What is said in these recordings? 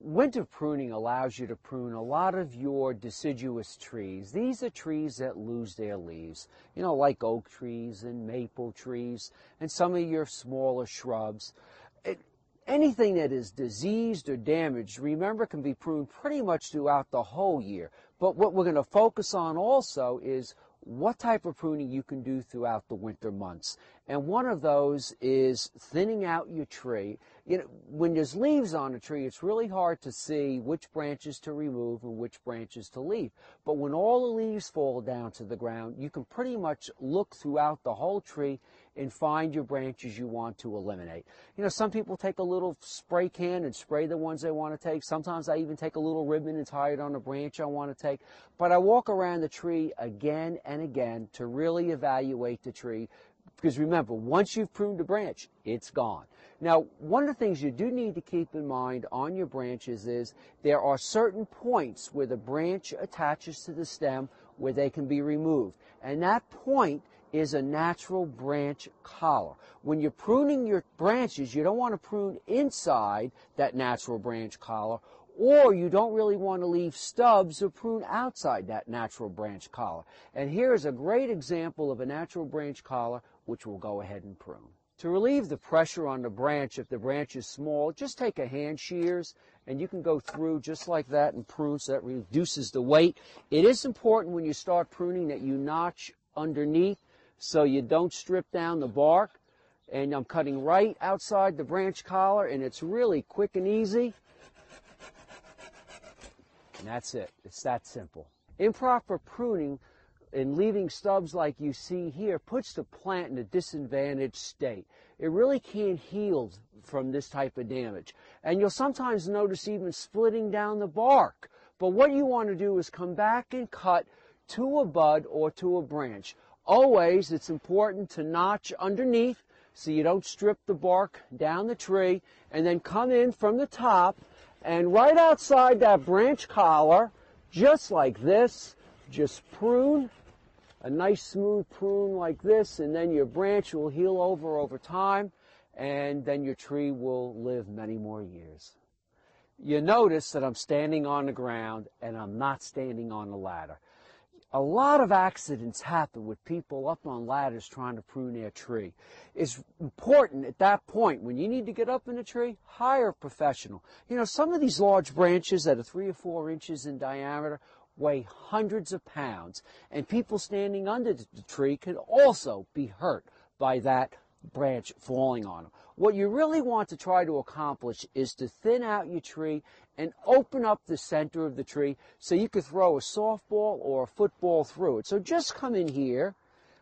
Winter pruning allows you to prune a lot of your deciduous trees. These are trees that lose their leaves, you know, like oak trees and maple trees and some of your smaller shrubs. Anything that is diseased or damaged, remember, can be pruned pretty much throughout the whole year. But what we're going to focus on also is what type of pruning you can do throughout the winter months. And one of those is thinning out your tree. You know, when there's leaves on a tree, it's really hard to see which branches to remove and which branches to leave. But when all the leaves fall down to the ground, you can pretty much look throughout the whole tree and find your branches you want to eliminate. You know, some people take a little spray can and spray the ones they want to take. Sometimes I even take a little ribbon and tie it on a branch I want to take. But I walk around the tree again and again to really evaluate the tree. Because remember, once you've pruned a branch, it's gone. Now, one of the things you do need to keep in mind on your branches is there are certain points where the branch attaches to the stem where they can be removed. And that point is a natural branch collar. When you're pruning your branches, you don't want to prune inside that natural branch collar, or you don't really want to leave stubs or prune outside that natural branch collar. And here's a great example of a natural branch collar, which we'll go ahead and prune. To relieve the pressure on the branch, if the branch is small, just take a hand shears and you can go through just like that and prune, so that reduces the weight. It is important when you start pruning that you notch underneath so you don't strip down the bark. And I'm cutting right outside the branch collar, and it's really quick and easy. And that's it. It's that simple. Improper pruning and leaving stubs like you see here puts the plant in a disadvantaged state. It really can't heal from this type of damage. And you'll sometimes notice even splitting down the bark. But what you want to do is come back and cut to a bud or to a branch. Always, it's important to notch underneath so you don't strip the bark down the tree, and then come in from the top and right outside that branch collar, just like this, just prune, a nice smooth prune like this, and then your branch will heal over time, and then your tree will live many more years. You notice that I'm standing on the ground and I'm not standing on the ladder. A lot of accidents happen with people up on ladders trying to prune their tree. It's important at that point, when you need to get up in a tree, hire a professional. You know, some of these large branches that are 3 or 4 inches in diameter weigh hundreds of pounds, and people standing under the tree can also be hurt by that branch falling on them. What you really want to try to accomplish is to thin out your tree and open up the center of the tree so you could throw a softball or a football through it. So just come in here,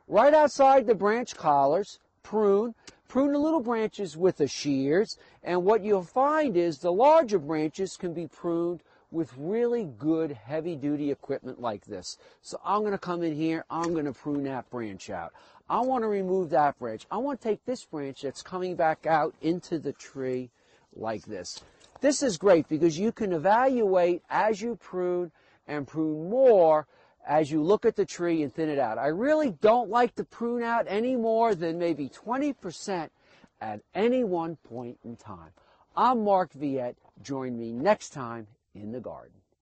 right outside the branch collars, prune the little branches with the shears, and what you'll find is the larger branches can be pruned with really good heavy-duty equipment like this. So I'm going to come in here, I'm going to prune that branch out. I want to remove that branch. I want to take this branch that's coming back out into the tree like this. This is great because you can evaluate as you prune and prune more as you look at the tree and thin it out. I really don't like to prune out any more than maybe 20% at any one point in time. I'm Mark Viette. Join me next time in the garden.